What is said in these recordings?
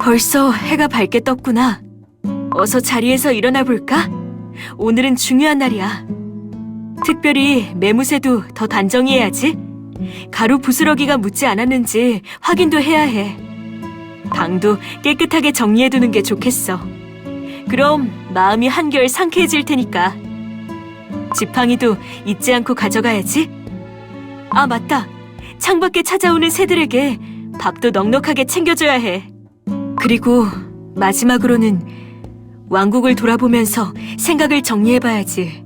벌써 해가 밝게 떴구나. 어서 자리에서 일어나 볼까? 오늘은 중요한 날이야. 특별히 매무새도 더 단정해야지. 가루 부스러기가 묻지 않았는지 확인도 해야 해. 방도 깨끗하게 정리해두는 게 좋겠어. 그럼 마음이 한결 상쾌해질 테니까. 지팡이도 잊지 않고 가져가야지. 아, 맞다. 창밖에 찾아오는 새들에게 밥도 넉넉하게 챙겨줘야 해. 그리고 마지막으로는 왕국을 돌아보면서 생각을 정리해봐야지.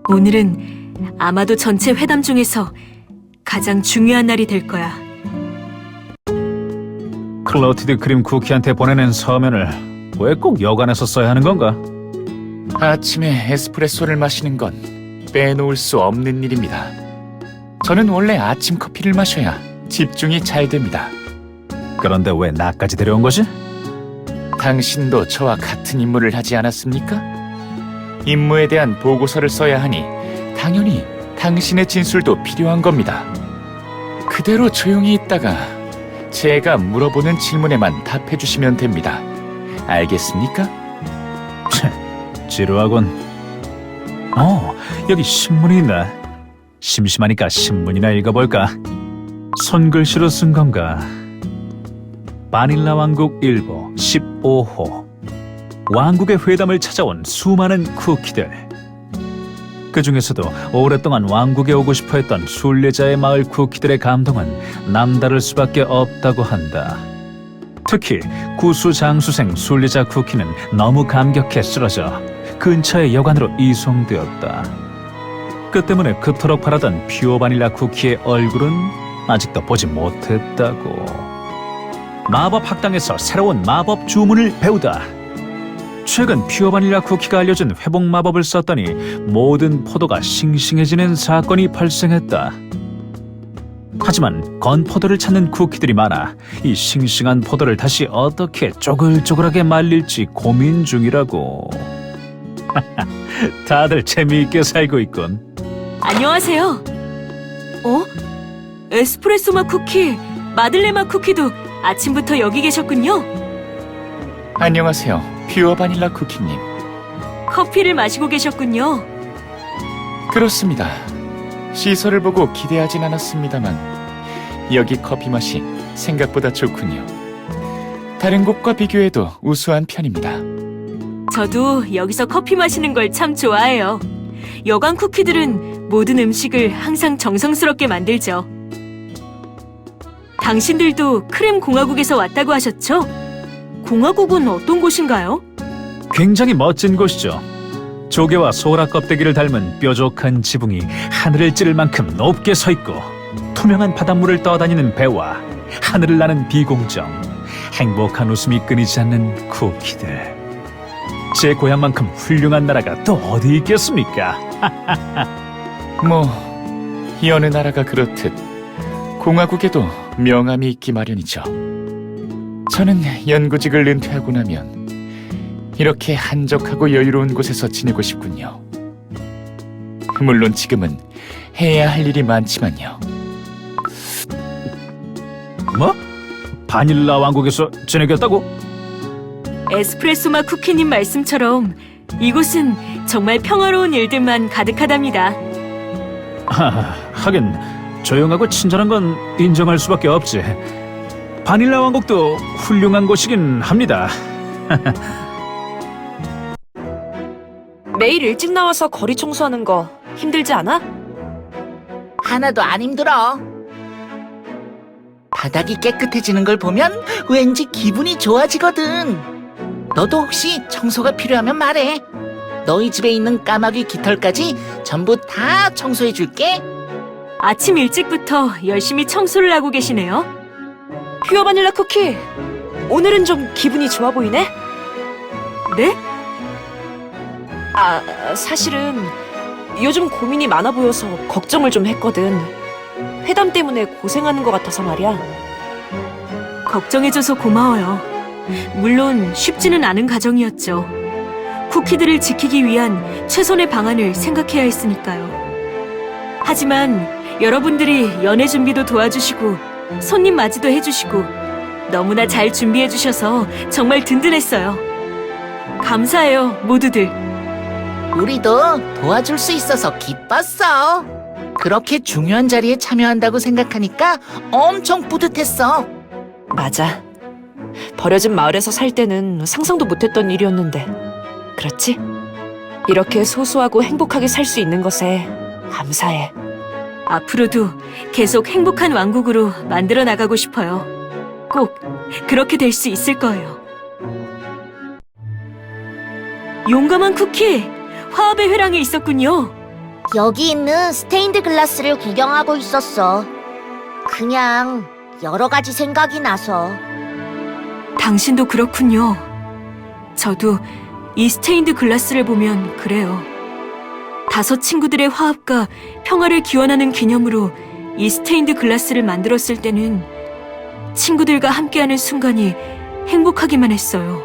오늘은 아마도 전체 회담 중에서 가장 중요한 날이 될 거야. 클로티드 크림 쿠키한테 보내는 서면을 왜 꼭 여관에서 써야 하는 건가? 아침에 에스프레소를 마시는 건 빼놓을 수 없는 일입니다. 저는 원래 아침 커피를 마셔야 집중이 잘 됩니다. 그런데 왜 나까지 데려온 거지? 당신도 저와 같은 임무를 하지 않았습니까? 임무에 대한 보고서를 써야 하니 당연히 당신의 진술도 필요한 겁니다. 그대로 조용히 있다가 제가 물어보는 질문에만 답해 주시면 됩니다. 알겠습니까? 지루하군. 여기 신문이 있네. 심심하니까 신문이나 읽어볼까? 손글씨로 쓴 건가? 바닐라 왕국 일보 15호. 왕국의 회담을 찾아온 수많은 쿠키들. 그 중에서도 오랫동안 왕국에 오고 싶어 했던 순례자의 마을 쿠키들의 감동은 남다를 수밖에 없다고 한다. 특히 구수장수생 순례자 쿠키는 너무 감격해 쓰러져 근처의 여관으로 이송되었다. 그 때문에 그토록 바라던 퓨어 바닐라 쿠키의 얼굴은 아직도 보지 못했다고. 마법 학당에서 새로운 마법 주문을 배우다. 최근 퓨어 바닐라 쿠키가 알려준 회복 마법을 썼더니 모든 포도가 싱싱해지는 사건이 발생했다. 하지만 건포도를 찾는 쿠키들이 많아 이 싱싱한 포도를 다시 어떻게 쪼글쪼글하게 말릴지 고민 중이라고. 다들 재미있게 살고 있군. 안녕하세요. 에스프레소 맛 쿠키, 마들렌 맛 쿠키도 아침부터 여기 계셨군요. 안녕하세요, 퓨어 바닐라 쿠키님. 커피를 마시고 계셨군요. 그렇습니다. 시설을 보고 기대하진 않았습니다만 여기 커피 맛이 생각보다 좋군요. 다른 곳과 비교해도 우수한 편입니다. 저도 여기서 커피 마시는 걸 참 좋아해요. 여관 쿠키들은 모든 음식을 항상 정성스럽게 만들죠. 당신들도 크림 공화국에서 왔다고 하셨죠? 공화국은 어떤 곳인가요? 굉장히 멋진 곳이죠. 조개와 소라 껍데기를 닮은 뾰족한 지붕이 하늘을 찌를 만큼 높게 서 있고 투명한 바닷물을 떠다니는 배와 하늘을 나는 비공정, 행복한 웃음이 끊이지 않는 쿠키들. 제 고향만큼 훌륭한 나라가 또 어디 있겠습니까? 뭐 여느 나라가 그렇듯 공화국에도 명함이 있기 마련이죠. 저는 연구직을 은퇴하고 나면 이렇게 한적하고 여유로운 곳에서 지내고 싶군요. 물론 지금은 해야 할 일이 많지만요. 뭐? 바닐라 왕국에서 지내겠다고? 에스프레소 맛 쿠키님 말씀처럼 이곳은 정말 평화로운 일들만 가득하답니다. 하긴 조용하고 친절한 건 인정할 수밖에 없지. 바닐라 왕국도 훌륭한 곳이긴 합니다. 매일 일찍 나와서 거리 청소하는 거 힘들지 않아? 하나도 안 힘들어. 바닥이 깨끗해지는 걸 보면 왠지 기분이 좋아지거든. 너도 혹시 청소가 필요하면 말해. 너희 집에 있는 까마귀 깃털까지 전부 다 청소해 줄게. 아침 일찍부터 열심히 청소를 하고 계시네요. 퓨어 바닐라 쿠키, 오늘은 좀 기분이 좋아 보이네? 네? 사실은 요즘 고민이 많아 보여서 걱정을 좀 했거든. 회담 때문에 고생하는 것 같아서 말이야. 걱정해줘서 고마워요. 물론 쉽지는 않은 과정이었죠. 쿠키들을 지키기 위한 최선의 방안을 생각해야 했으니까요. 하지만 여러분들이 연애 준비도 도와주시고 손님 맞이도 해주시고 너무나 잘 준비해 주셔서 정말 든든했어요. 감사해요, 모두들. 우리도 도와줄 수 있어서 기뻤어. 그렇게 중요한 자리에 참여한다고 생각하니까 엄청 뿌듯했어. 맞아. 버려진 마을에서 살 때는 상상도 못했던 일이었는데. 그렇지? 이렇게 소소하고 행복하게 살 수 있는 것에 감사해. 앞으로도 계속 행복한 왕국으로 만들어 나가고 싶어요. 꼭 그렇게 될 수 있을 거예요. 용감한 쿠키! 화합의 회랑에 있었군요. 여기 있는 스테인드 글라스를 구경하고 있었어. 그냥 여러 가지 생각이 나서. 당신도 그렇군요. 저도 이 스테인드 글라스를 보면 그래요. 5 친구들의 화합과 평화를 기원하는 기념으로 이 스테인드 글라스를 만들었을 때는 친구들과 함께하는 순간이 행복하기만 했어요.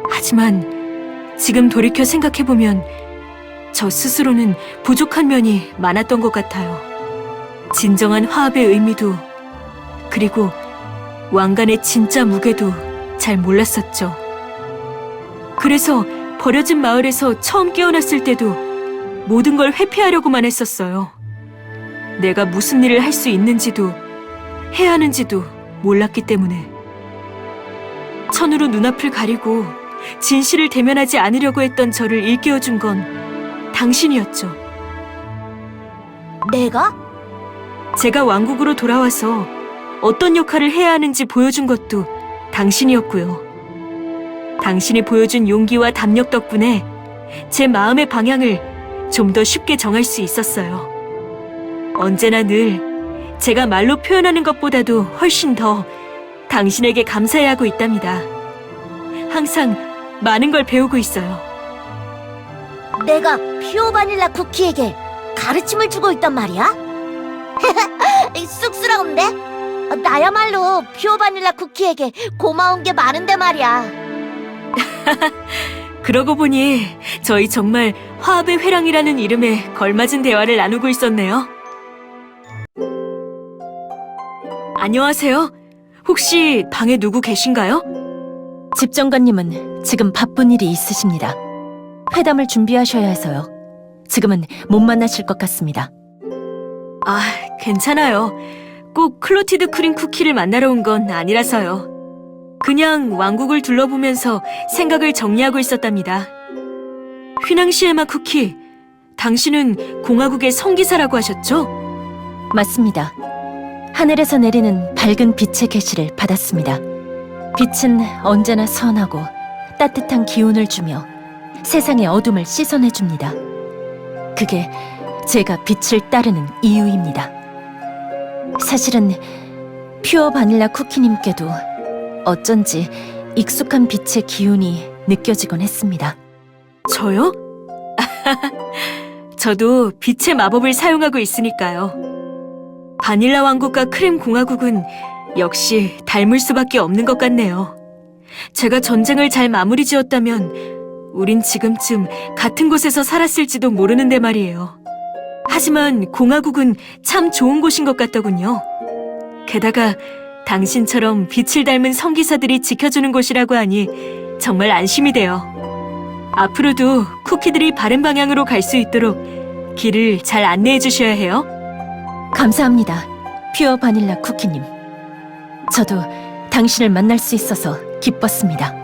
하지만 지금 돌이켜 생각해보면 저 스스로는 부족한 면이 많았던 것 같아요. 진정한 화합의 의미도, 그리고 왕관의 진짜 무게도 잘 몰랐었죠. 그래서 버려진 마을에서 처음 깨어났을 때도 모든 걸 회피하려고만 했었어요. 내가 무슨 일을 할 수 있는지도 해야 하는지도 몰랐기 때문에. 천으로 눈앞을 가리고 진실을 대면하지 않으려고 했던 저를 일깨워준 건 당신이었죠. 내가? 제가 왕국으로 돌아와서 어떤 역할을 해야 하는지 보여준 것도 당신이었고요. 당신이 보여준 용기와 담력 덕분에 제 마음의 방향을 좀 더 쉽게 정할 수 있었어요. 언제나 늘 제가 말로 표현하는 것보다도 훨씬 더 당신에게 감사해야 하고 있답니다. 항상 많은 걸 배우고 있어요. 내가 퓨어 바닐라 쿠키에게 가르침을 주고 있단 말이야? 쑥스러운데? 나야말로 퓨어 바닐라 쿠키에게 고마운 게 많은데 말이야. 그러고 보니 저희 정말 화합의 회랑이라는 이름에 걸맞은 대화를 나누고 있었네요. 안녕하세요. 혹시 방에 누구 계신가요? 집정관님은 지금 바쁜 일이 있으십니다. 회담을 준비하셔야 해서요. 지금은 못 만나실 것 같습니다. 아, 괜찮아요. 꼭 클로티드 크림 쿠키를 만나러 온 건 아니라서요. 그냥 왕국을 둘러보면서 생각을 정리하고 있었답니다. 휘낭시에마 쿠키, 당신은 공화국의 성기사라고 하셨죠? 맞습니다. 하늘에서 내리는 밝은 빛의 계시를 받았습니다. 빛은 언제나 선하고 따뜻한 기운을 주며 세상의 어둠을 씻어내줍니다. 그게 제가 빛을 따르는 이유입니다. 사실은 퓨어 바닐라 쿠키님께도 어쩐지 익숙한 빛의 기운이 느껴지곤 했습니다. 저요? 저도 빛의 마법을 사용하고 있으니까요. 바닐라 왕국과 크림 공화국은 역시 닮을 수밖에 없는 것 같네요. 제가 전쟁을 잘 마무리 지었다면 우린 지금쯤 같은 곳에서 살았을지도 모르는데 말이에요. 하지만 공화국은 참 좋은 곳인 것 같더군요. 게다가 당신처럼 빛을 닮은 성기사들이 지켜주는 곳이라고 하니 정말 안심이 돼요. 앞으로도 쿠키들이 바른 방향으로 갈 수 있도록 길을 잘 안내해 주셔야 해요. 감사합니다, 퓨어 바닐라 쿠키님. 저도 당신을 만날 수 있어서 기뻤습니다.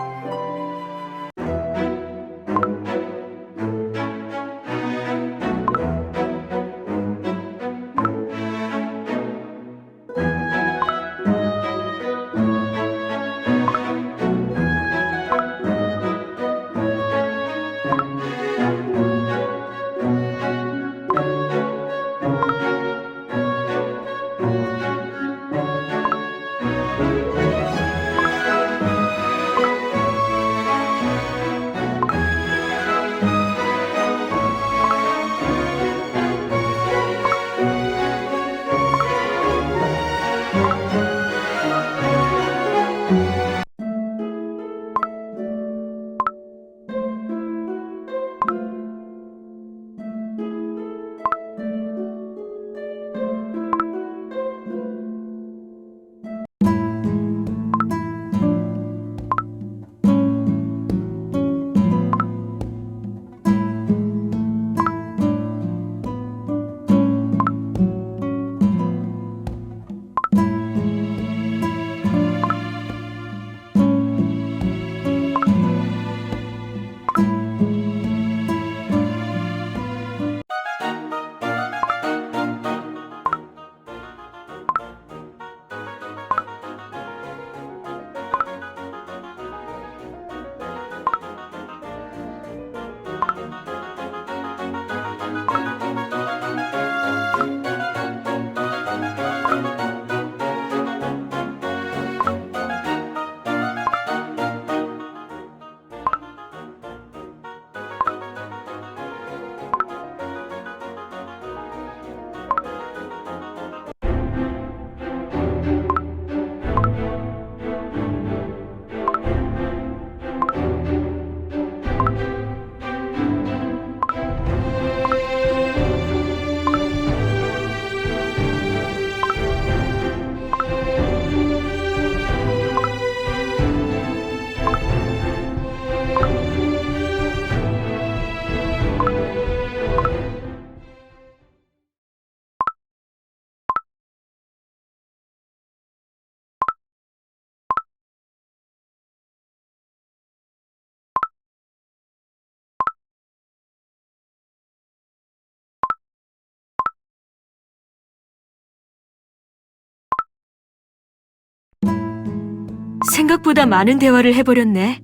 생각보다 많은 대화를 해버렸네.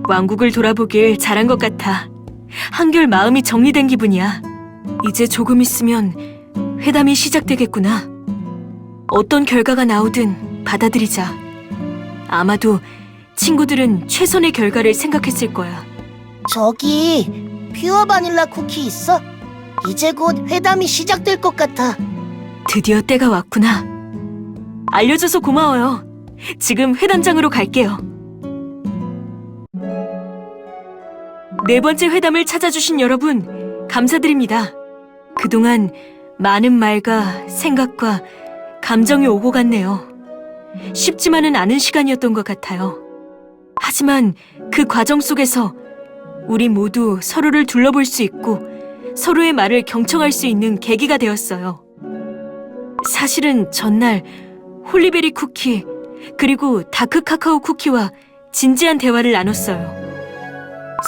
왕국을 돌아보길 잘한 것 같아. 한결 마음이 정리된 기분이야. 이제 조금 있으면 회담이 시작되겠구나. 어떤 결과가 나오든 받아들이자. 아마도 친구들은 최선의 결과를 생각했을 거야. 저기 퓨어 바닐라 쿠키 있어? 이제 곧 회담이 시작될 것 같아. 드디어 때가 왔구나. 알려줘서 고마워요. 지금 회담장으로 갈게요. 네 번째 회담을 찾아주신 여러분, 감사드립니다. 그동안 많은 말과 생각과 감정이 오고 갔네요. 쉽지만은 않은 시간이었던 것 같아요. 하지만 그 과정 속에서 우리 모두 서로를 둘러볼 수 있고 서로의 말을 경청할 수 있는 계기가 되었어요. 사실은 전날 홀리베리 쿠키 그리고 다크 카카오 쿠키와 진지한 대화를 나눴어요.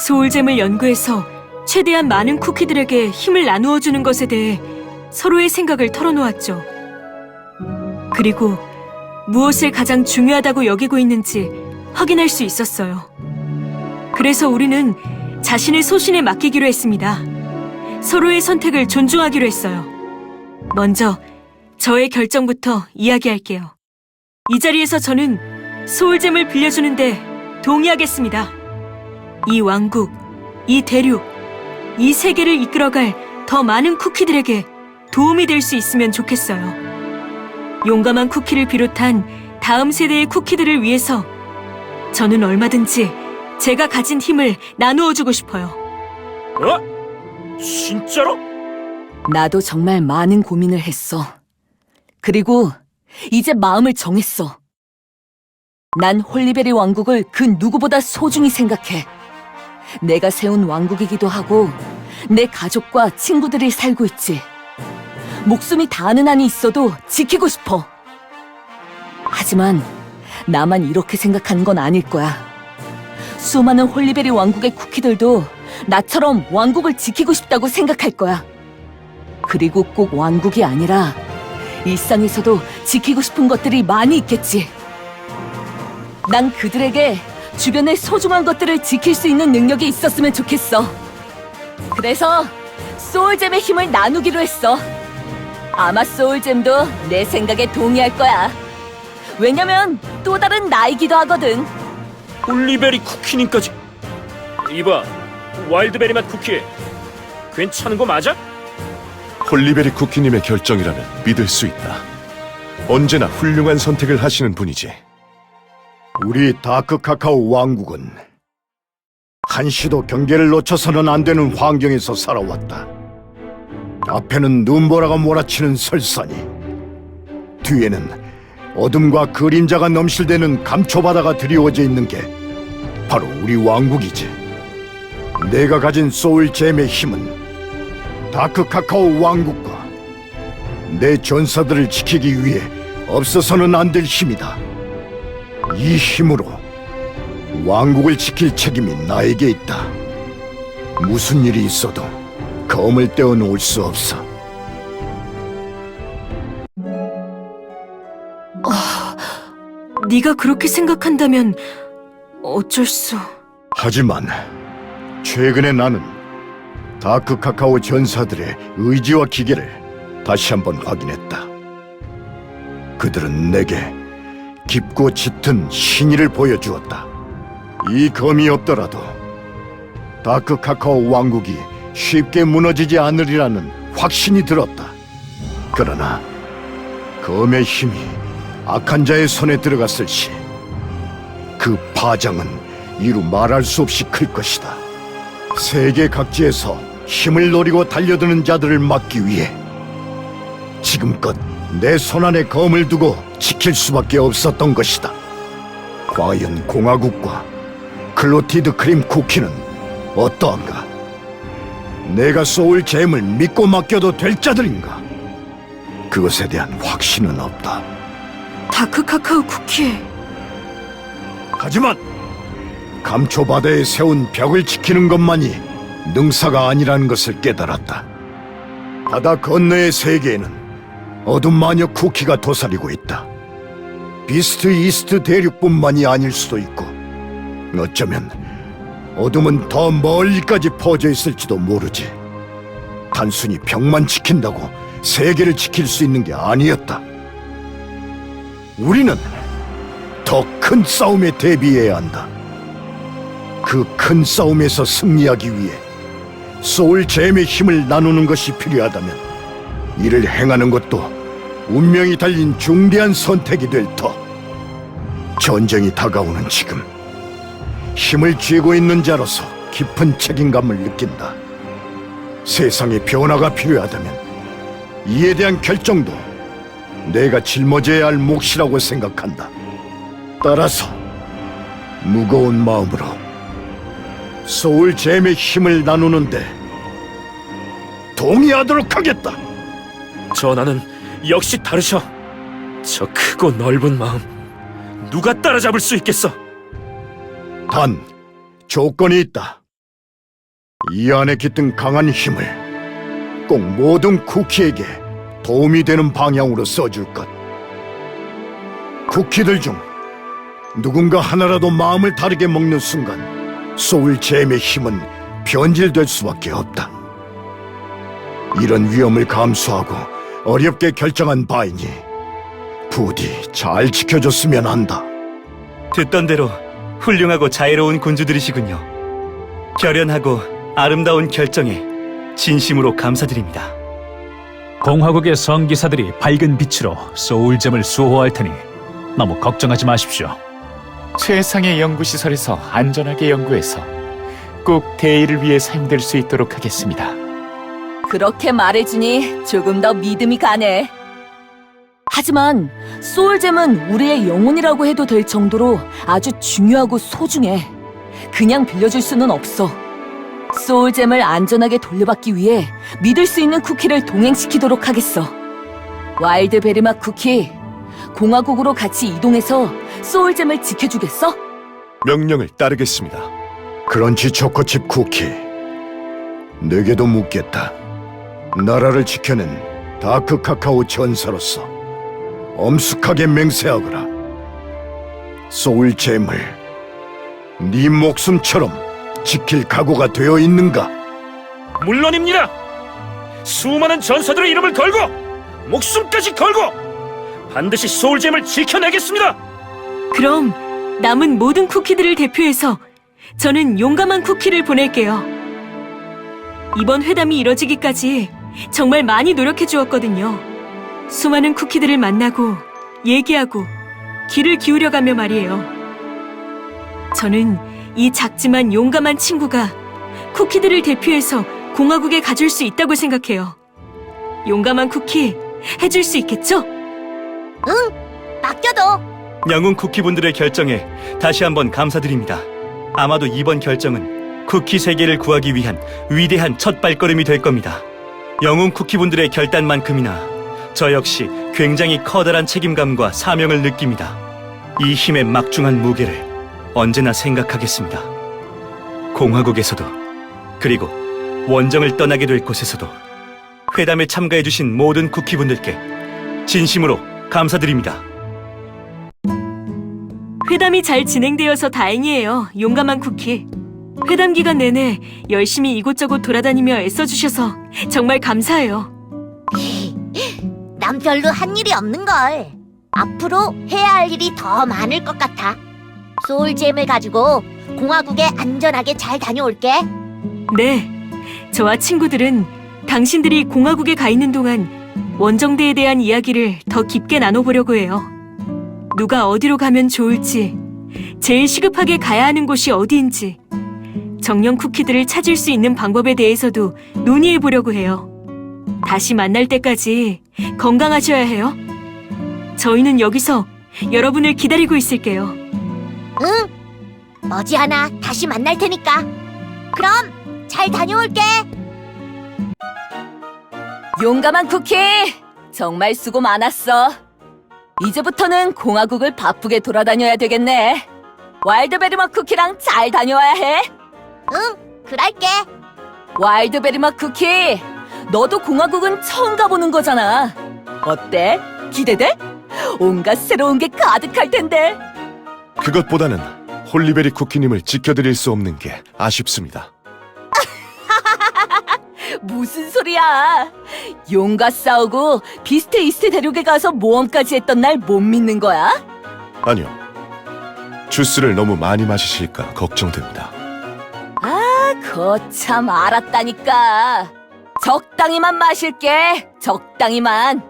소울잼을 연구해서 최대한 많은 쿠키들에게 힘을 나누어 주는 것에 대해 서로의 생각을 털어놓았죠. 그리고 무엇을 가장 중요하다고 여기고 있는지 확인할 수 있었어요. 그래서 우리는 자신의 소신에 맡기기로 했습니다. 서로의 선택을 존중하기로 했어요. 먼저 저의 결정부터 이야기할게요. 이 자리에서 저는 소울잼을 빌려주는데 동의하겠습니다. 이 왕국, 이 대륙, 이 세계를 이끌어갈 더 많은 쿠키들에게 도움이 될 수 있으면 좋겠어요. 용감한 쿠키를 비롯한 다음 세대의 쿠키들을 위해서 저는 얼마든지 제가 가진 힘을 나누어 주고 싶어요. 진짜로? 나도 정말 많은 고민을 했어. 그리고 이제 마음을 정했어. 난 홀리베리 왕국을 그 누구보다 소중히 생각해. 내가 세운 왕국이기도 하고 내 가족과 친구들이 살고 있지. 목숨이 다하는 한이 있어도 지키고 싶어. 하지만 나만 이렇게 생각하는 건 아닐 거야. 수많은 홀리베리 왕국의 쿠키들도 나처럼 왕국을 지키고 싶다고 생각할 거야. 그리고 꼭 왕국이 아니라 일상에서도 지키고 싶은 것들이 많이 있겠지. 난 그들에게 주변의 소중한 것들을 지킬 수 있는 능력이 있었으면 좋겠어. 그래서 소울잼의 힘을 나누기로 했어. 아마 소울잼도 내 생각에 동의할 거야. 왜냐면 또 다른 나이기도 하거든. 홀리베리 쿠키님까지. 이봐, 와일드베리 맛 쿠키 괜찮은 거 맞아? 홀리베리 쿠키님의 결정이라면 믿을 수 있다. 언제나 훌륭한 선택을 하시는 분이지. 우리 다크 카카오 왕국은 한시도 경계를 놓쳐서는 안 되는 환경에서 살아왔다. 앞에는 눈보라가 몰아치는 설산이, 뒤에는 어둠과 그림자가 넘실대는 감초바다가 드리워져 있는 게 바로 우리 왕국이지. 내가 가진 소울잼의 힘은 다크 카카오 왕국과 내 전사들을 지키기 위해 없어서는 안 될 힘이다. 이 힘으로 왕국을 지킬 책임이 나에게 있다. 무슨 일이 있어도 검을 떼어놓을 수 없어. 네가 그렇게 생각한다면 어쩔 수... 하지만 최근에 나는 다크 카카오 전사들의 의지와 기계를 다시 한번 확인했다. 그들은 내게 깊고 짙은 신의를 보여주었다. 이 검이 없더라도 다크 카카오 왕국이 쉽게 무너지지 않으리라는 확신이 들었다. 그러나 검의 힘이 악한 자의 손에 들어갔을 시 그 파장은 이루 말할 수 없이 클 것이다. 세계 각지에서 힘을 노리고 달려드는 자들을 막기 위해 지금껏 내 손안에 검을 두고 지킬 수밖에 없었던 것이다. 과연 공화국과 클로티드 크림 쿠키는 어떠한가? 내가 소울잼을 믿고 맡겨도 될 자들인가? 그것에 대한 확신은 없다. 다크 카카오 쿠키... 하지만 감초바다에 세운 벽을 지키는 것만이 능사가 아니라는 것을 깨달았다. 바다 건너의 세계에는 어둠 마녀 쿠키가 도사리고 있다. 비스트 이스트 대륙뿐만이 아닐 수도 있고, 어쩌면 어둠은 더 멀리까지 퍼져 있을지도 모르지. 단순히 벽만 지킨다고 세계를 지킬 수 있는 게 아니었다. 우리는 더 큰 싸움에 대비해야 한다. 그 큰 싸움에서 승리하기 위해 소울잼의 힘을 나누는 것이 필요하다면 이를 행하는 것도 운명이 달린 중대한 선택이 될 터. 전쟁이 다가오는 지금 힘을 쥐고 있는 자로서 깊은 책임감을 느낀다. 세상의 변화가 필요하다면 이에 대한 결정도 내가 짊어져야 할 몫이라고 생각한다. 따라서 무거운 마음으로 소울잼의 힘을 나누는데 동의하도록 하겠다. 전하는 역시 다르셔. 저 크고 넓은 마음 누가 따라잡을 수 있겠어? 단, 조건이 있다. 이 안에 깃든 강한 힘을 꼭 모든 쿠키에게 도움이 되는 방향으로 써줄 것. 쿠키들 중 누군가 하나라도 마음을 다르게 먹는 순간 소울잼의 힘은 변질될 수밖에 없다. 이런 위험을 감수하고 어렵게 결정한 바이니 부디 잘 지켜줬으면 한다. 듣던 대로 훌륭하고 자애로운 군주들이시군요. 결연하고 아름다운 결정에 진심으로 감사드립니다. 공화국의 성기사들이 밝은 빛으로 소울잼을 수호할 테니 너무 걱정하지 마십시오. 최상의 연구시설에서 안전하게 연구해서 꼭 대의를 위해 사용될 수 있도록 하겠습니다. 그렇게 말해주니 조금 더 믿음이 가네. 하지만 소울잼은 우리의 영혼이라고 해도 될 정도로 아주 중요하고 소중해. 그냥 빌려줄 수는 없어. 소울잼을 안전하게 돌려받기 위해 믿을 수 있는 쿠키를 동행시키도록 하겠어. 와일드 베리맛 쿠키, 공화국으로 같이 이동해서 소울잼을 지켜주겠어? 명령을 따르겠습니다. 크런치 초코칩 쿠키, 내게도 묻겠다. 나라를 지켜낸 다크 카카오 전사로서 엄숙하게 맹세하거라. 소울잼을 네 목숨처럼 지킬 각오가 되어 있는가? 물론입니다. 수많은 전사들의 이름을 걸고 목숨까지 걸고 반드시 소울잼을 지켜내겠습니다. 그럼 남은 모든 쿠키들을 대표해서 저는 용감한 쿠키를 보낼게요. 이번 회담이 이뤄지기까지 정말 많이 노력해 주었거든요. 수많은 쿠키들을 만나고 얘기하고 귀를 기울여가며 말이에요. 저는 이 작지만 용감한 친구가 쿠키들을 대표해서 공화국에 가줄 수 있다고 생각해요. 용감한 쿠키 해줄 수 있겠죠? 맡겨둬. 영웅 쿠키분들의 결정에 다시 한번 감사드립니다. 아마도 이번 결정은 쿠키 세계를 구하기 위한 위대한 첫 발걸음이 될 겁니다. 영웅 쿠키분들의 결단만큼이나 저 역시 굉장히 커다란 책임감과 사명을 느낍니다. 이 힘의 막중한 무게를 언제나 생각하겠습니다. 공화국에서도, 그리고 원정을 떠나게 될 곳에서도 회담에 참가해주신 모든 쿠키분들께 진심으로 감사드립니다. 회담이 잘 진행되어서 다행이에요, 용감한 쿠키. 회담 기간 내내 열심히 이곳저곳 돌아다니며 애써주셔서 정말 감사해요. 난 별로 한 일이 없는걸. 앞으로 해야 할 일이 더 많을 것 같아. 소울잼을 가지고 공화국에 안전하게 잘 다녀올게. 네, 저와 친구들은 당신들이 공화국에 가 있는 동안 원정대에 대한 이야기를 더 깊게 나눠보려고 해요. 누가 어디로 가면 좋을지, 제일 시급하게 가야 하는 곳이 어디인지, 정령 쿠키들을 찾을 수 있는 방법에 대해서도 논의해보려고 해요. 다시 만날 때까지 건강하셔야 해요. 저희는 여기서 여러분을 기다리고 있을게요. 응, 머지않아 다시 만날 테니까. 그럼 잘 다녀올게. 용감한 쿠키, 정말 수고 많았어. 이제부터는 공화국을 바쁘게 돌아다녀야 되겠네. 와일드베리맛 쿠키랑 잘 다녀와야 해. 응, 그럴게. 와일드베리맛 쿠키, 너도 공화국은 처음 가보는 거잖아. 어때? 기대돼? 온갖 새로운 게 가득할 텐데. 그것보다는 홀리베리 쿠키님을 지켜드릴 수 없는 게 아쉽습니다. 무슨 소리야? 용과 싸우고 비스트 이스트 대륙에 가서 모험까지 했던 날 못 믿는 거야? 아니요. 주스를 너무 많이 마시실까 걱정됩니다. 거참 알았다니까. 적당히만 마실게. 적당히만.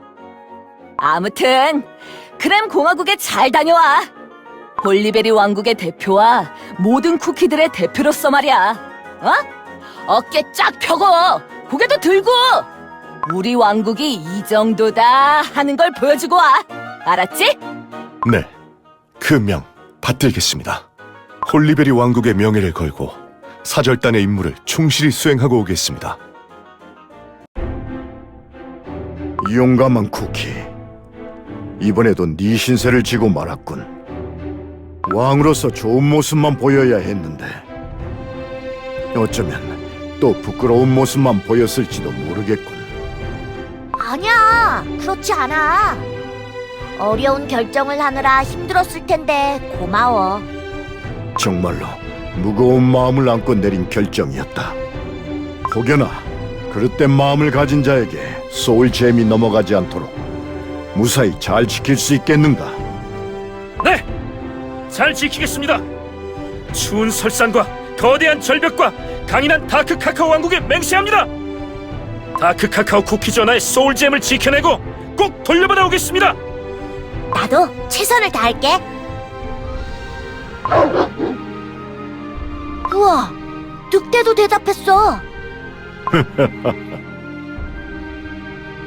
아무튼 크렘 공화국에 잘 다녀와. 홀리베리 왕국의 대표와 모든 쿠키들의 대표로서 말이야. 어? 어깨 쫙 펴고 고개도 들고 우리 왕국이 이 정도다 하는 걸 보여주고 와. 알았지? 네, 그 명 받들겠습니다. 홀리베리 왕국의 명예를 걸고 사절단의 임무를 충실히 수행하고 오겠습니다. 용감한 쿠키. 이번에도 네 신세를 지고 말았군. 왕으로서 좋은 모습만 보여야 했는데 어쩌면 또 부끄러운 모습만 보였을지도 모르겠군. 아니야, 그렇지 않아. 어려운 결정을 하느라 힘들었을 텐데 고마워. 정말로 무거운 마음을 안고 내린 결정이었다. 혹여나 그릇된 마음을 가진 자에게 소울잼이 넘어가지 않도록 무사히 잘 지킬 수 있겠는가? 네! 잘 지키겠습니다. 추운 설산과 거대한 절벽과 강인한 다크 카카오 왕국에 맹세합니다. 다크 카카오 쿠키 전하의 소울잼을 지켜내고 꼭 돌려받아 오겠습니다. 나도 최선을 다할게. 우와, 늑대도 대답했어.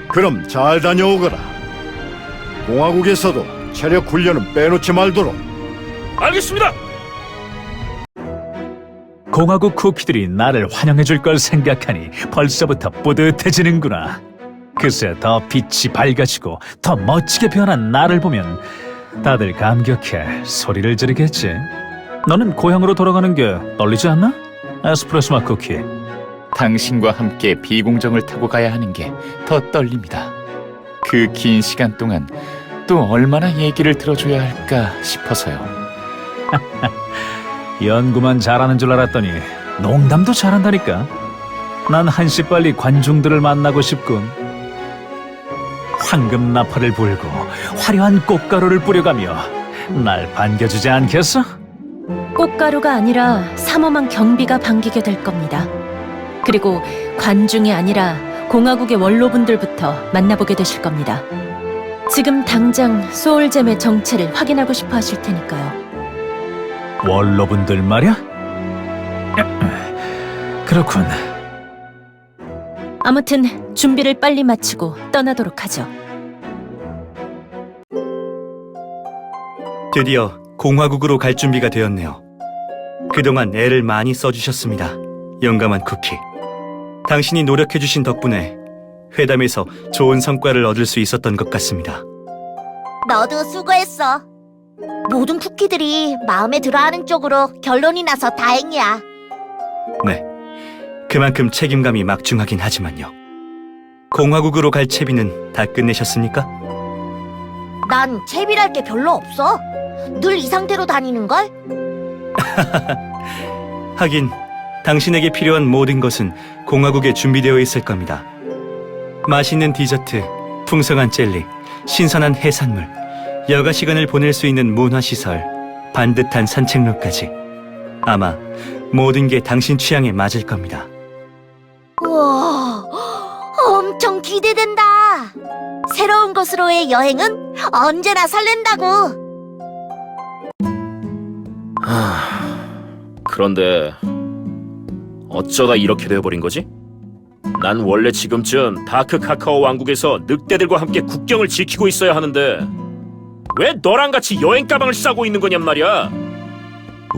그럼 잘 다녀오거라. 공화국에서도 체력 훈련은 빼놓지 말도록. 알겠습니다. 공화국 쿠키들이 나를 환영해줄 걸 생각하니 벌써부터 뿌듯해지는구나. 글쎄 더 빛이 밝아지고 더 멋지게 변한 나를 보면 다들 감격해 소리를 지르겠지. 너는 고향으로 돌아가는 게 떨리지 않나? 에스프레소 맛 쿠키. 당신과 함께 비공정을 타고 가야 하는 게 더 떨립니다. 그 긴 시간 동안 또 얼마나 얘기를 들어줘야 할까 싶어서요. 연구만 잘하는 줄 알았더니 농담도 잘한다니까. 난 한시 빨리 관중들을 만나고 싶군. 황금 나팔을 불고 화려한 꽃가루를 뿌려가며 날 반겨주지 않겠어? 꽃가루가 아니라 삼엄한 경비가 반기게 될 겁니다. 그리고 관중이 아니라 공화국의 원로분들부터 만나보게 되실 겁니다. 지금 당장 소울잼의 정체를 확인하고 싶어 하실 테니까요. 원로분들 말이야? 그렇군. 아무튼 준비를 빨리 마치고 떠나도록 하죠. 드디어 공화국으로 갈 준비가 되었네요. 그동안 애를 많이 써주셨습니다. 영감한 쿠키. 당신이 노력해주신 덕분에 회담에서 좋은 성과를 얻을 수 있었던 것 같습니다. 너도 수고했어. 모든 쿠키들이 마음에 들어하는 쪽으로 결론이 나서 다행이야. 네, 그만큼 책임감이 막중하긴 하지만요. 공화국으로 갈 채비는 다 끝내셨습니까? 난 채비랄 게 별로 없어. 늘 이 상태로 다니는걸? 하긴 당신에게 필요한 모든 것은 공화국에 준비되어 있을 겁니다. 맛있는 디저트, 풍성한 젤리, 신선한 해산물, 여가 시간을 보낼 수 있는 문화시설, 반듯한 산책로까지. 아마 모든 게 당신 취향에 맞을 겁니다. 우와, 엄청 기대된다. 새로운 곳으로의 여행은 언제나 설렌다고. 그런데 어쩌다 이렇게 되어버린 거지? 난 원래 지금쯤 다크 카카오 왕국에서 늑대들과 함께 국경을 지키고 있어야 하는데 왜 너랑 같이 여행 가방을 싸고 있는 거냔 말이야.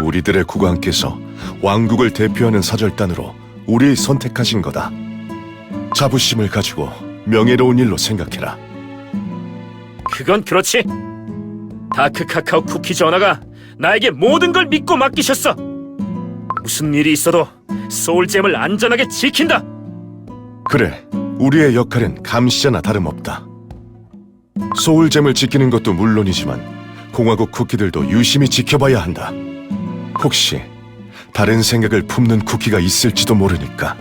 우리들의 국왕께서 왕국을 대표하는 사절단으로 우리 선택하신 거다. 자부심을 가지고 명예로운 일로 생각해라. 그건 그렇지. 다크 카카오 쿠키 전하가 나에게 모든 걸 믿고 맡기셨어. 무슨 일이 있어도 소울잼을 안전하게 지킨다. 그래, 우리의 역할은 감시자나 다름없다. 소울잼을 지키는 것도 물론이지만 공화국 쿠키들도 유심히 지켜봐야 한다. 혹시 다른 생각을 품는 쿠키가 있을지도 모르니까.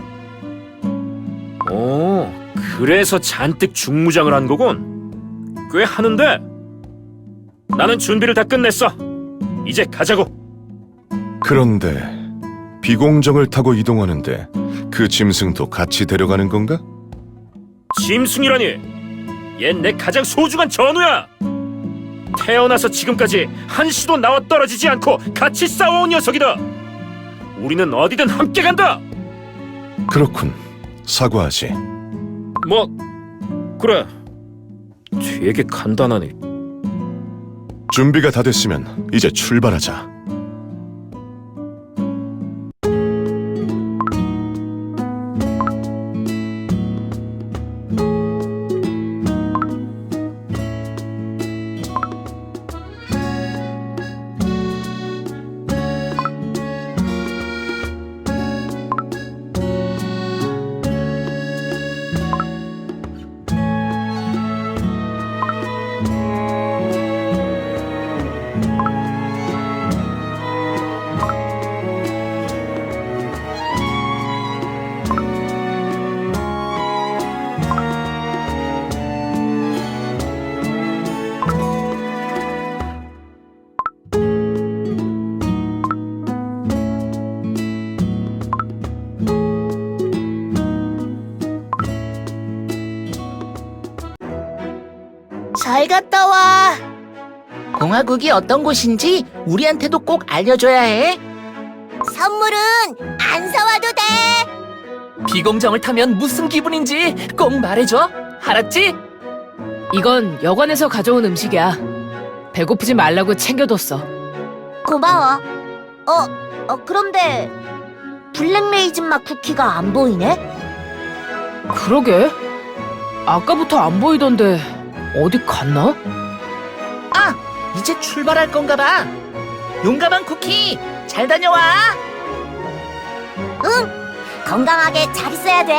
오, 그래서 잔뜩 중무장을 한 거군. 꽤 하는데. 나는 준비를 다 끝냈어. 이제 가자고. 그런데 비공정을 타고 이동하는데 그 짐승도 같이 데려가는 건가? 짐승이라니. 얜 내 가장 소중한 전우야. 태어나서 지금까지 한시도 나와 떨어지지 않고 같이 싸워온 녀석이다. 우리는 어디든 함께 간다. 그렇군. 사과하지. 뭐 그래. 되게 간단하네. 준비가 다 됐으면 이제 출발하자. 잘 갔다 와. 공화국이 어떤 곳인지 우리한테도 꼭 알려줘야 해. 선물은 안 사와도 돼. 비공정을 타면 무슨 기분인지 꼭 말해줘. 알았지? 이건 여관에서 가져온 음식이야. 배고프지 말라고 챙겨뒀어. 고마워. 그런데 블랙레이즌 맛 쿠키가 안 보이네? 그러게. 아까부터 안 보이던데 어디 갔나? 아, 이제 출발할 건가 봐. 용감한 쿠키, 잘 다녀와. 응. 건강하게 잘 있어야 돼.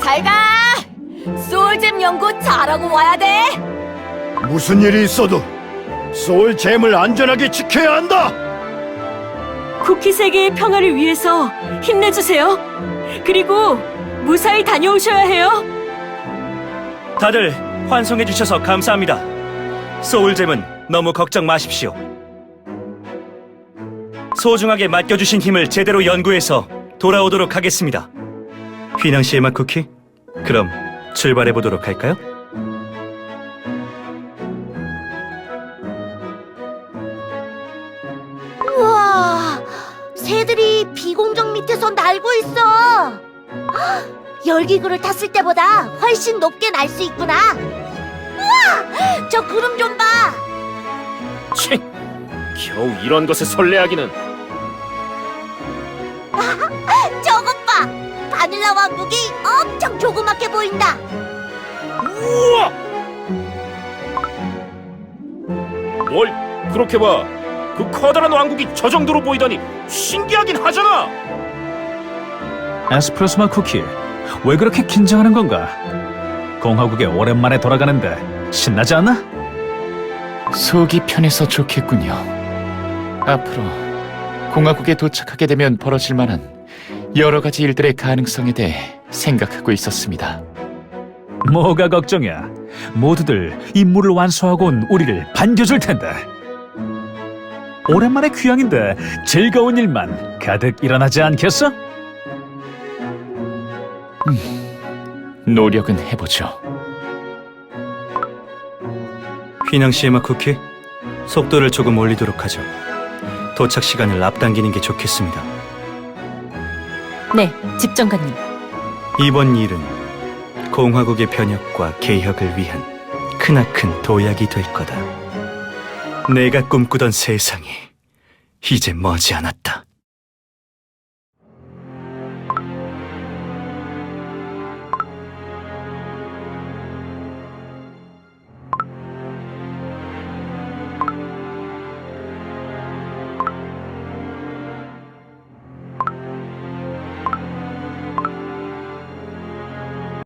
잘 가. 소울잼 연구 잘하고 와야 돼. 무슨 일이 있어도 소울잼을 안전하게 지켜야 한다. 쿠키 세계의 평화를 위해서 힘내주세요. 그리고 무사히 다녀오셔야 해요. 다들 환송해 주셔서 감사합니다. 소울잼은 너무 걱정 마십시오. 소중하게 맡겨주신 힘을 제대로 연구해서 돌아오도록 하겠습니다. 휘낭시의 맛 쿠키, 그럼 출발해 보도록 할까요? 우와, 새들이 비공정 밑에서 날고 있어. 헉, 열기구를 탔을 때보다 훨씬 높게 날 수 있구나. 우와, 저 구름 좀 봐. 치, 겨우 이런 것에 설레하기는. 저것 봐. 바닐라 왕국이 엄청 조그맣게 보인다. 우와! 뭘 그렇게 봐. 그 커다란 왕국이 저 정도로 보이다니 신기하긴 하잖아. 에스프레소 맛 쿠키, 왜 그렇게 긴장하는 건가? 공화국에 오랜만에 돌아가는데 신나지 않나? 속이 편해서 좋겠군요. 앞으로 공화국에 도착하게 되면 벌어질 만한 여러 가지 일들의 가능성에 대해 생각하고 있었습니다. 뭐가 걱정이야. 모두들 임무를 완수하고 온 우리를 반겨줄 텐데. 오랜만에 귀향인데 즐거운 일만 가득 일어나지 않겠어? 노력은 해보죠. 휘낭시의 맛 쿠키, 속도를 조금 올리도록 하죠. 도착 시간을 앞당기는 게 좋겠습니다. 네, 집정관님. 이번 일은 공화국의 변혁과 개혁을 위한 크나큰 도약이 될 거다. 내가 꿈꾸던 세상이 이제 머지않았다.